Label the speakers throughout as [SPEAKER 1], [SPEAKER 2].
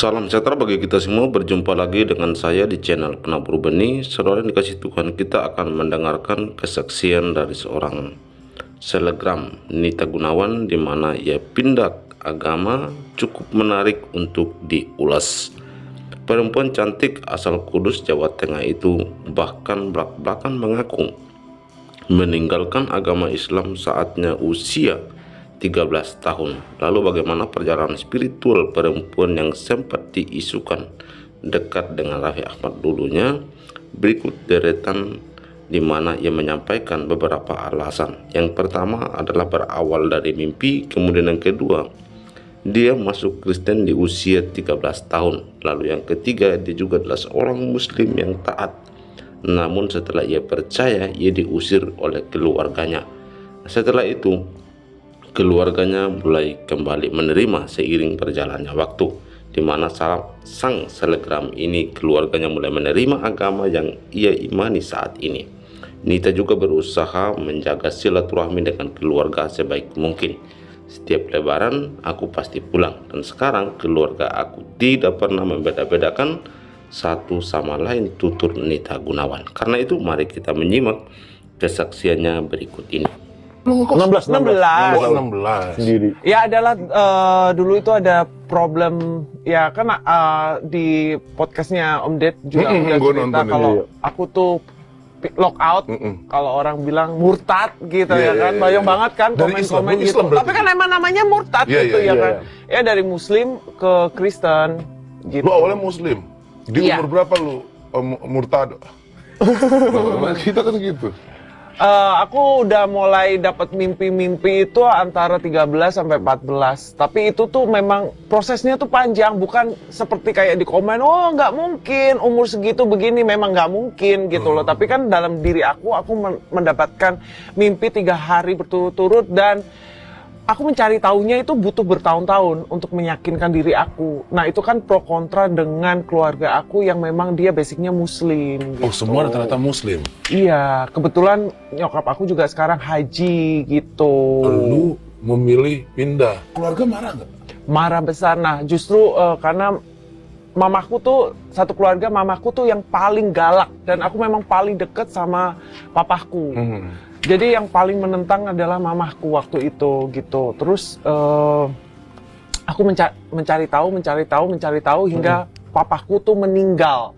[SPEAKER 1] Salam sejahtera bagi kita semua, berjumpa lagi dengan saya di channel Penabur Benih. Saudara yang dikasih Tuhan, kita akan mendengarkan kesaksian dari seorang selebgram Nita Gunawan, di mana ia pindah agama. Cukup menarik untuk diulas. Perempuan cantik asal Kudus, Jawa Tengah itu bahkan belak-belakan mengaku meninggalkan agama Islam saatnya usia 13 tahun. Lalu bagaimana perjalanan spiritual perempuan yang sempat diisukan dekat dengan Raffi Ahmad dulunya? Berikut deretan di mana ia menyampaikan beberapa alasan. Yang pertama adalah berawal dari mimpi, kemudian yang kedua, dia masuk Kristen di usia 13 tahun. Lalu yang ketiga, dia juga adalah seorang muslim yang taat. Namun setelah ia percaya, ia diusir oleh keluarganya. Setelah itu, keluarganya mulai kembali menerima seiring berjalannya waktu, di mana sang selebgram ini keluarganya mulai menerima agama yang ia imani saat ini. Nita juga berusaha menjaga silaturahmi dengan keluarga sebaik mungkin. Setiap lebaran aku pasti pulang, dan sekarang keluarga aku tidak pernah membeda-bedakan satu sama lain, tutur Nita Gunawan. Karena itu mari kita menyimak kesaksiannya berikut ini.
[SPEAKER 2] 16
[SPEAKER 3] sendiri.
[SPEAKER 2] Ya adalah dulu itu ada problem ya kan di podcastnya Om Ded juga udah cerita kalau aku tuh lock out, kalau orang bilang murtad gitu ya kan, banyak banget kan komen-komen gitu. Tapi kan emang namanya murtad gitu ya kan. Ya dari Muslim ke Kristen gitu.
[SPEAKER 3] Lu awalnya Muslim, di umur berapa lu murtad? Nah, kita kan gitu.
[SPEAKER 2] Aku udah mulai dapat mimpi-mimpi itu antara 13 sampai 14. Tapi itu tuh memang prosesnya tuh panjang, bukan seperti kayak di komen, oh nggak mungkin umur segitu begini, memang nggak mungkin gitu loh. Tapi kan dalam diri aku mendapatkan mimpi 3 hari berturut-turut, dan aku mencari tahunya itu butuh bertahun-tahun untuk meyakinkan diri aku. Nah itu kan pro kontra dengan keluarga aku yang memang dia basicnya Muslim gitu.
[SPEAKER 3] Oh, semua ternyata Muslim?
[SPEAKER 2] Iya, kebetulan nyokap aku juga sekarang haji gitu.
[SPEAKER 3] Lu memilih pindah, keluarga marah nggak?
[SPEAKER 2] Marah besar. Nah justru karena mamaku tuh, satu keluarga mamaku tuh yang paling galak, dan aku memang paling deket sama papaku. Jadi yang paling menentang adalah mamahku waktu itu gitu. Terus aku mencari tahu hingga papaku tuh meninggal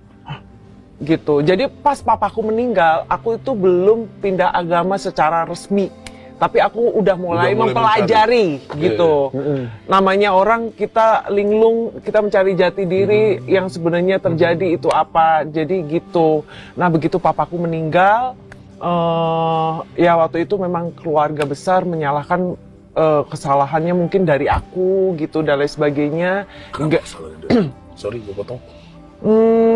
[SPEAKER 2] gitu. Jadi pas papaku meninggal, aku itu belum pindah agama secara resmi, tapi aku udah mulai mempelajari gitu. Namanya orang, kita linglung, kita mencari jati diri yang sebenarnya terjadi itu apa. Jadi gitu. Nah begitu papaku meninggal, ya waktu itu memang keluarga besar menyalahkan kesalahannya mungkin dari aku gitu dan lain sebagainya. Enggak,
[SPEAKER 3] sorry gue potong.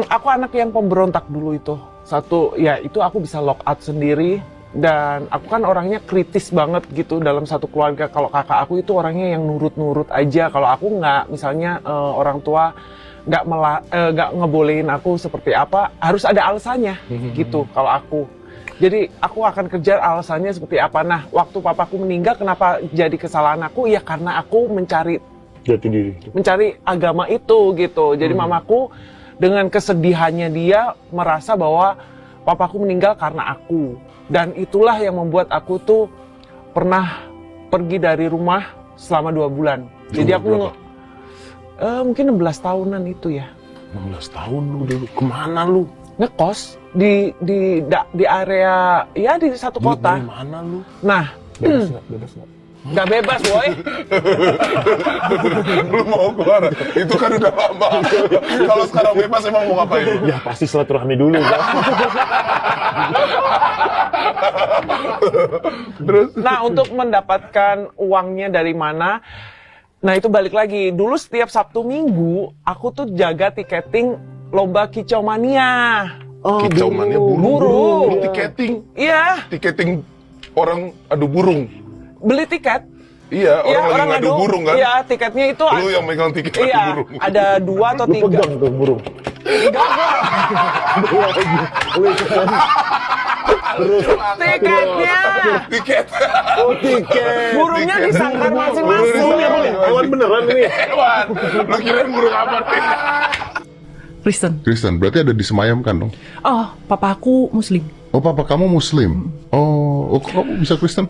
[SPEAKER 2] Aku anak yang pemberontak dulu itu. Satu, ya itu aku bisa lock out sendiri, dan aku kan orangnya kritis banget gitu dalam satu keluarga. Kalau kakak aku itu orangnya yang nurut-nurut aja. Kalau aku nggak, misalnya orang tua nggak ngebolehin aku seperti apa, harus ada alasannya gitu kalau aku. Jadi aku akan kejar alasannya seperti apa. Nah, waktu papaku meninggal, kenapa jadi kesalahan aku? Ya karena aku mencari
[SPEAKER 1] Jati diri,
[SPEAKER 2] mencari agama itu gitu. Jadi mamaku dengan kesedihannya dia merasa bahwa papaku meninggal karena aku. Dan itulah yang membuat aku tuh pernah pergi dari rumah selama 2 bulan. Jadi aku mungkin 16 tahunan itu ya.
[SPEAKER 3] 16 tahun lu dulu, kemana lu?
[SPEAKER 2] Ngekos di area, ya di satu kota.
[SPEAKER 3] Dari mana lu?
[SPEAKER 2] Nah,
[SPEAKER 3] Bebas nggak?
[SPEAKER 2] nggak bebas boy.
[SPEAKER 3] Lu mau keluar? Itu kan udah lama. Kalau sekarang bebas emang mau ngapain?
[SPEAKER 1] ya pasti silaturahmi dulu kan?
[SPEAKER 3] Terus?
[SPEAKER 2] Nah, untuk mendapatkan uangnya dari mana? Nah, itu balik lagi. Dulu setiap Sabtu Minggu, aku tuh jaga tiketing lomba Kicau Mania.
[SPEAKER 3] Kicau Mania burung. Tiketing.
[SPEAKER 2] Iya.
[SPEAKER 3] Tiketing orang adu burung.
[SPEAKER 2] Beli tiket.
[SPEAKER 3] Iya, orang lagi ngadu burung kan?
[SPEAKER 2] Iya, tiketnya itu.
[SPEAKER 3] Lu yang megang tiket adu burung.
[SPEAKER 2] Ada 2 atau 3.
[SPEAKER 1] Lu pegang tuh burung.
[SPEAKER 2] Enggak. Tiketnya.
[SPEAKER 3] Tiket.
[SPEAKER 4] Oh, tiket.
[SPEAKER 2] Burungnya disangkar masing-masing.
[SPEAKER 4] Burung ya, Bang? Hewan beneran ini.
[SPEAKER 3] Hewan. Lu kirain burung apa?
[SPEAKER 5] Kristen, berarti ada disemayamkan dong?
[SPEAKER 6] Oh, papa aku Muslim.
[SPEAKER 5] Oh, papa kamu Muslim? Oh, kok kamu bisa Kristen?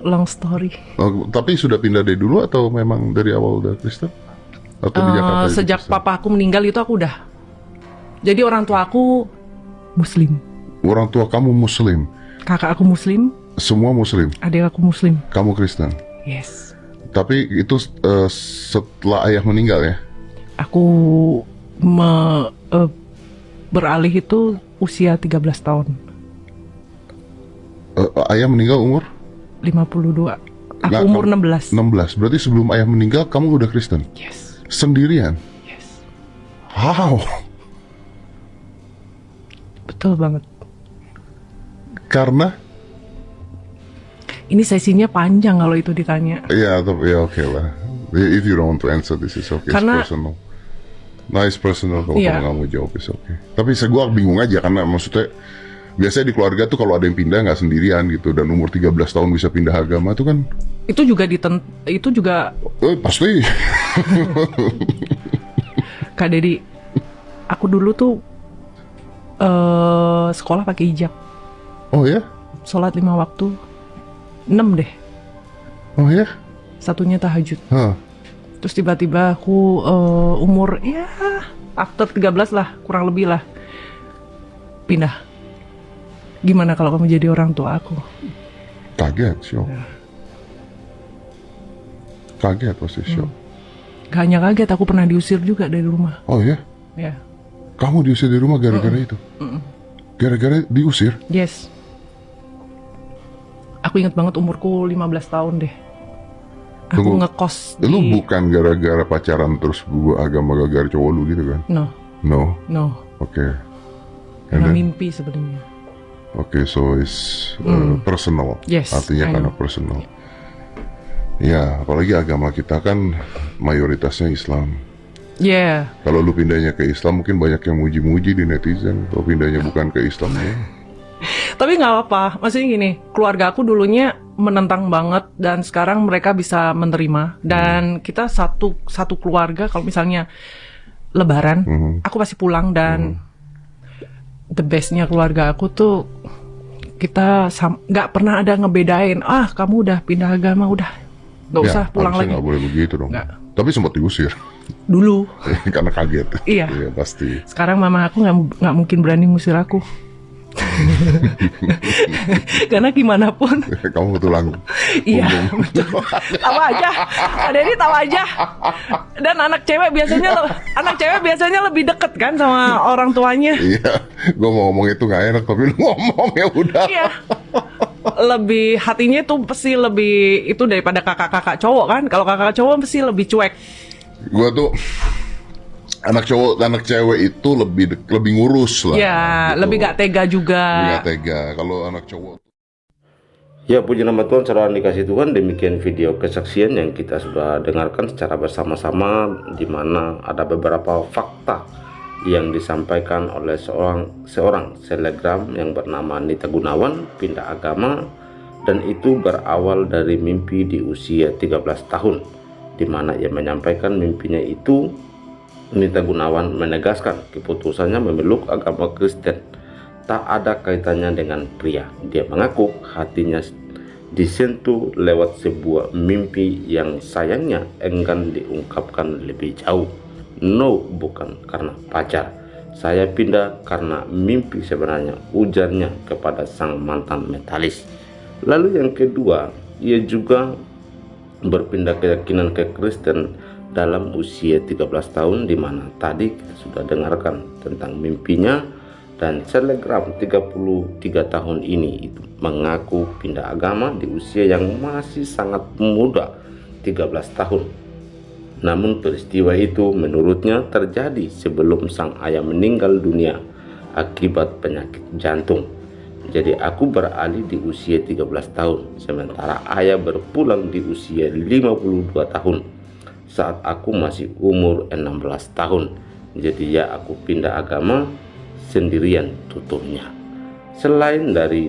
[SPEAKER 6] Long story.
[SPEAKER 5] Oh, tapi sudah pindah dari dulu atau memang dari awal udah Kristen? Atau di Jakarta?
[SPEAKER 6] Sejak papa aku meninggal itu aku udah. Jadi orang tua aku Muslim.
[SPEAKER 5] Orang tua kamu Muslim?
[SPEAKER 6] Kakak aku Muslim.
[SPEAKER 5] Semua Muslim?
[SPEAKER 6] Adik aku Muslim.
[SPEAKER 5] Kamu Kristen?
[SPEAKER 6] Yes.
[SPEAKER 5] Tapi itu setelah ayah meninggal ya?
[SPEAKER 6] Aku beralih itu usia 13 tahun.
[SPEAKER 5] Ayah meninggal umur?
[SPEAKER 6] 52. Aku
[SPEAKER 5] Nggak,
[SPEAKER 6] umur
[SPEAKER 5] kamu-
[SPEAKER 6] 16.
[SPEAKER 5] 16. Berarti sebelum ayah meninggal kamu udah Kristen?
[SPEAKER 6] Yes.
[SPEAKER 5] Sendirian?
[SPEAKER 6] Yes.
[SPEAKER 5] Wow.
[SPEAKER 6] Betul banget.
[SPEAKER 5] Karena?
[SPEAKER 6] Ini sesinya panjang kalau itu ditanya.
[SPEAKER 5] Ya, tapi ya oke lah. If you don't want to answer, this is okay.
[SPEAKER 6] Karena-
[SPEAKER 5] It's personal. Nice personal kalau
[SPEAKER 6] Iya.
[SPEAKER 5] kamu nggak mau jawab, is okay. Tapi gue bingung aja karena maksudnya biasanya di keluarga tuh kalau ada yang pindah nggak sendirian gitu dan umur 13 tahun bisa pindah agama tuh kan
[SPEAKER 6] Itu juga
[SPEAKER 5] pasti.
[SPEAKER 6] Kak Dedi, aku dulu tuh sekolah pakai hijab,
[SPEAKER 5] Oh ya?
[SPEAKER 6] sholat 5 waktu, 6 deh,
[SPEAKER 5] Oh ya?
[SPEAKER 6] satunya tahajud.
[SPEAKER 5] Hah.
[SPEAKER 6] Terus tiba-tiba aku umur ya after 13 lah, kurang lebih lah, pindah. Gimana kalau kamu jadi orang tua aku?
[SPEAKER 5] Kaget, shock. Kaget pasti shock.
[SPEAKER 6] Gak hanya kaget, aku pernah diusir juga dari rumah.
[SPEAKER 5] Oh ya?
[SPEAKER 6] Ya,
[SPEAKER 5] Kamu diusir dari rumah gara-gara itu? Gara-gara diusir?
[SPEAKER 6] yes. Aku ingat banget umurku 15 tahun deh. Aku
[SPEAKER 5] Tunggu.
[SPEAKER 6] ngekos
[SPEAKER 5] Lu
[SPEAKER 6] di...
[SPEAKER 5] bukan gara-gara pacaran terus berubah agama gara-gara cowok lu gitu kan?
[SPEAKER 6] No,
[SPEAKER 5] No? Oke. And
[SPEAKER 6] karena
[SPEAKER 5] then?
[SPEAKER 6] mimpi sebenarnya.
[SPEAKER 5] Oke, so it's personal.
[SPEAKER 6] Yes,
[SPEAKER 5] Artinya
[SPEAKER 6] I
[SPEAKER 5] karena
[SPEAKER 6] know.
[SPEAKER 5] personal. Ya, apalagi agama kita kan mayoritasnya Islam.
[SPEAKER 6] Yeah.
[SPEAKER 5] Kalau lu pindahnya ke Islam mungkin banyak yang muji-muji di netizen. Kalau pindahnya bukan ke Islam ya.
[SPEAKER 6] Tapi nggak apa-apa, maksudnya gini, keluarga aku dulunya menentang banget dan sekarang mereka bisa menerima. Dan kita satu keluarga kalau misalnya Lebaran, aku pasti pulang dan the bestnya keluarga aku tuh kita nggak pernah ada ngebedain. Ah, kamu udah pindah agama, udah nggak usah pulang
[SPEAKER 5] harusnya
[SPEAKER 6] lagi.
[SPEAKER 5] nggak boleh begitu dong.
[SPEAKER 6] Nggak.
[SPEAKER 5] Tapi sempat diusir
[SPEAKER 6] Dulu,
[SPEAKER 5] karena kaget.
[SPEAKER 6] Iya.
[SPEAKER 5] Iya pasti.
[SPEAKER 6] sekarang mama aku nggak mungkin berani ngusir aku. Karena gimana pun.
[SPEAKER 5] Kamu tulang.
[SPEAKER 6] Iya, betul. Tahu aja. Ada ini tahu aja. Dan anak cewek biasanya lebih deket kan sama orang tuanya.
[SPEAKER 5] Iya, gue mau ngomong itu nggak enak tapi lu ngomong ya udah.
[SPEAKER 6] Iya. Lebih hatinya tuh pasti lebih itu daripada kakak-kakak cowok kan. Kalau kakak cowok pasti lebih cuek.
[SPEAKER 5] Gue tuh anak cowok, anak cewek itu lebih ngurus lah.
[SPEAKER 6] Ya,
[SPEAKER 5] gitu.
[SPEAKER 6] lebih gak tega juga.
[SPEAKER 5] Lebih gak tega. Kalau anak cowok.
[SPEAKER 1] Ya, puji nama Tuhan, saudara dikasih Tuhan, demikian video kesaksian yang kita sudah dengarkan secara bersama-sama, di mana ada beberapa fakta yang disampaikan oleh seorang selebgram yang bernama Nita Gunawan pindah agama, dan itu berawal dari mimpi di usia 13 tahun, di mana ia menyampaikan mimpinya itu. Nita Gunawan menegaskan keputusannya memeluk agama Kristen tak ada kaitannya dengan pria. Dia mengaku hatinya disentuh lewat sebuah mimpi yang sayangnya enggan diungkapkan lebih jauh. No, bukan karena pacar. Saya pindah karena mimpi sebenarnya, ujarnya kepada sang mantan metalis. Lalu yang kedua, ia juga berpindah keyakinan ke Kristen dalam usia 13 tahun, di mana tadi kita sudah dengarkan tentang mimpinya. Dan selebgram 33 tahun ini itu mengaku pindah agama di usia yang masih sangat muda, 13 tahun. Namun peristiwa itu menurutnya terjadi sebelum sang ayah meninggal dunia akibat penyakit jantung. Jadi aku beralih di usia 13 tahun, sementara ayah berpulang di usia 52 tahun saat aku masih umur 16 tahun. Jadi ya, aku pindah agama sendirian, tuturnya. Selain dari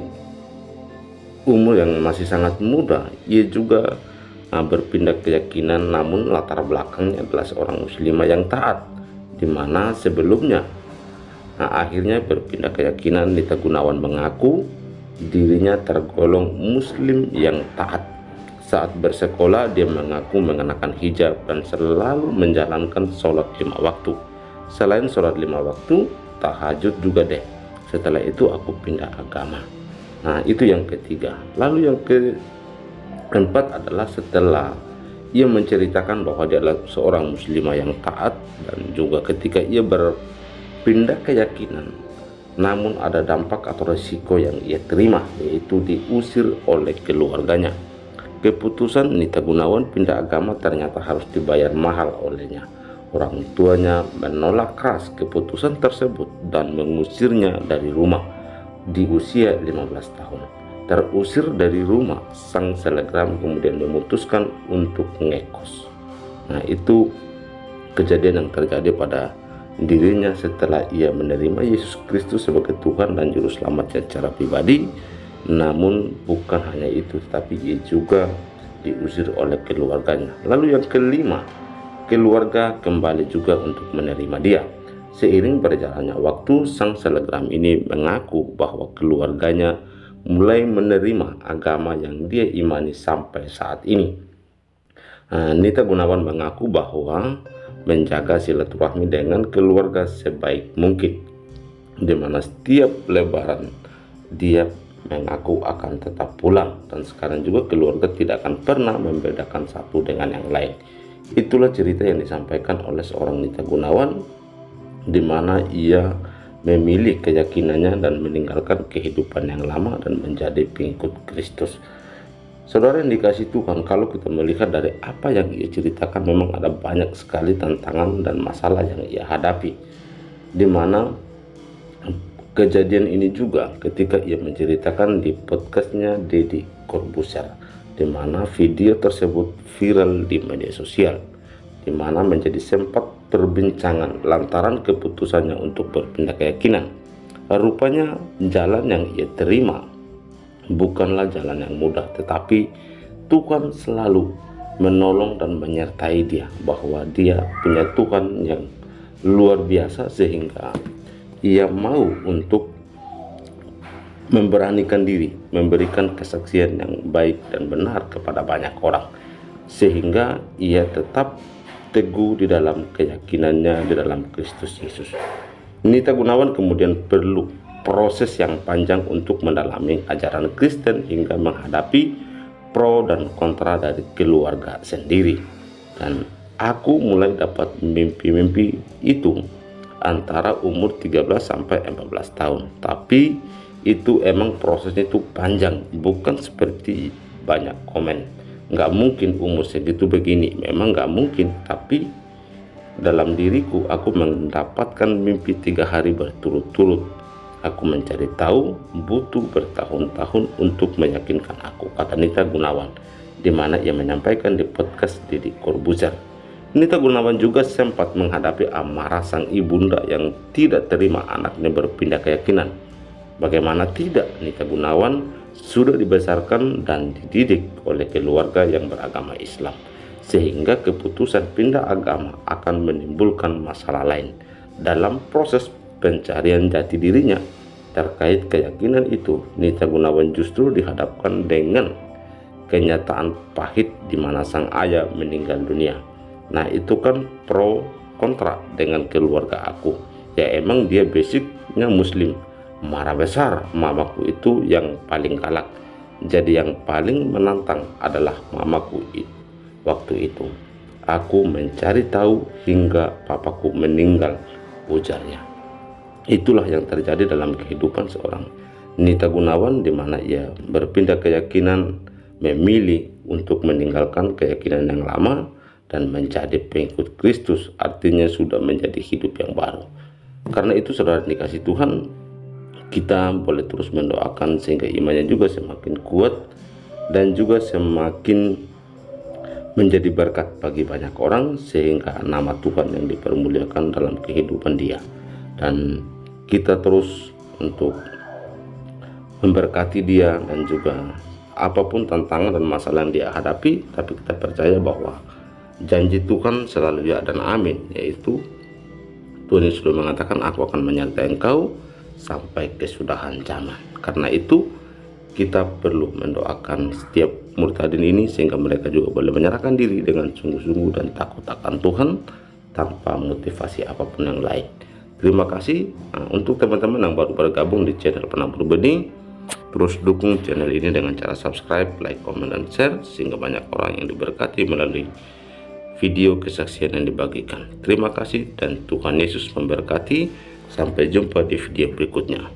[SPEAKER 1] umur yang masih sangat muda, ia juga berpindah keyakinan, namun latar belakangnya adalah seorang muslimah yang taat, di mana sebelumnya akhirnya berpindah keyakinan. Nita Gunawan mengaku dirinya tergolong muslim yang taat. Saat bersekolah dia mengaku mengenakan hijab dan selalu menjalankan sholat 5 waktu. Selain sholat 5 waktu, tahajud juga deh. Setelah itu aku pindah agama. Nah, itu yang ketiga. Lalu yang keempat adalah setelah ia menceritakan bahwa dia adalah seorang muslimah yang taat, dan juga ketika ia berpindah keyakinan, namun ada dampak atau resiko yang ia terima, yaitu diusir oleh keluarganya. Keputusan Nita Gunawan pindah agama ternyata harus dibayar mahal olehnya. Orang tuanya menolak keras keputusan tersebut dan mengusirnya dari rumah di usia 15 tahun. Terusir dari rumah, sang selegram kemudian memutuskan untuk ngekos. Nah, itu kejadian yang terjadi pada dirinya setelah ia menerima Yesus Kristus sebagai Tuhan dan Juru Selamatnya secara pribadi. Namun bukan hanya itu, tapi ia juga diusir oleh keluarganya. Lalu yang kelima, keluarga kembali juga untuk menerima dia. Seiring berjalannya waktu, sang selegram ini mengaku bahwa keluarganya mulai menerima agama yang dia imani sampai saat ini. Nita Gunawan mengaku bahwa menjaga silaturahmi dengan keluarga sebaik mungkin, di mana setiap lebaran dia mengaku akan tetap pulang, dan sekarang juga keluarga tidak akan pernah membedakan satu dengan yang lain. Itulah cerita yang disampaikan oleh seorang Nita Gunawan, di mana ia memilih keyakinannya dan meninggalkan kehidupan yang lama dan menjadi pengikut Kristus. Saudara yang dikasih Tuhan, kalau kita melihat dari apa yang ia ceritakan, memang ada banyak sekali tantangan dan masalah yang ia hadapi, di mana kejadian ini juga ketika ia menceritakan di podcastnya Deddy Corbuzier, di mana video tersebut viral di media sosial, di mana menjadi sempat perbincangan lantaran keputusannya untuk berpindah keyakinan. Rupanya jalan yang ia terima bukanlah jalan yang mudah, tetapi Tuhan selalu menolong dan menyertai dia, bahwa dia punya Tuhan yang luar biasa sehingga ia mau untuk memberanikan diri, memberikan kesaksian yang baik dan benar kepada banyak orang, sehingga ia tetap teguh di dalam keyakinannya di dalam Kristus Yesus. Nita Gunawan kemudian perlu proses yang panjang untuk mendalami ajaran Kristen hingga menghadapi pro dan kontra dari keluarga sendiri. Dan aku mulai dapat mimpi-mimpi itu antara umur 13 sampai 14 tahun. Tapi itu emang prosesnya itu panjang, bukan seperti banyak komen. Nggak mungkin umur segitu begini, memang nggak mungkin. Tapi dalam diriku, aku mendapatkan mimpi 3 hari berturut-turut. Aku mencari tahu, butuh bertahun-tahun untuk meyakinkan aku, kata Nita Gunawan, di mana ia menyampaikan di podcast Deddy Corbuzier. Nita Gunawan juga sempat menghadapi amarah sang ibunda yang tidak terima anaknya berpindah keyakinan. Bagaimana tidak, Nita Gunawan sudah dibesarkan dan dididik oleh keluarga yang beragama Islam, sehingga keputusan pindah agama akan menimbulkan masalah lain. Dalam proses pencarian jati dirinya terkait keyakinan itu, Nita Gunawan justru dihadapkan dengan kenyataan pahit di mana sang ayah meninggal dunia. Nah, itu kan pro kontra dengan keluarga aku. Ya emang dia basicnya muslim, marah besar. Mamaku itu yang paling galak, jadi yang paling menantang adalah mamaku waktu itu. Aku mencari tahu hingga papaku meninggal, ujarnya. Itulah yang terjadi dalam kehidupan seorang Nita Gunawan, di mana ia berpindah keyakinan, memilih untuk meninggalkan keyakinan yang lama dan menjadi pengikut Kristus, artinya sudah menjadi hidup yang baru. Karena itu saudara dikasih Tuhan, kita boleh terus mendoakan sehingga imannya juga semakin kuat dan juga semakin menjadi berkat bagi banyak orang, sehingga nama Tuhan yang dipermuliakan dalam kehidupan dia. Dan kita terus untuk memberkati dia, dan juga apapun tantangan dan masalah yang dia hadapi, tapi kita percaya bahwa janji Tuhan selalu ya dan amin, yaitu Tuhan Yesus sudah mengatakan, aku akan menyertai engkau sampai kesudahan zaman. Karena itu kita perlu mendoakan setiap murtadin ini sehingga mereka juga boleh menyerahkan diri dengan sungguh-sungguh dan takut akan Tuhan tanpa motivasi apapun yang lain. Terima kasih. Untuk teman-teman yang baru bergabung di channel Penabur Benih, terus dukung channel ini dengan cara subscribe, like, komen, dan share sehingga banyak orang yang diberkati melalui video kesaksian yang dibagikan. Terima kasih dan Tuhan Yesus memberkati. Sampai jumpa di video berikutnya.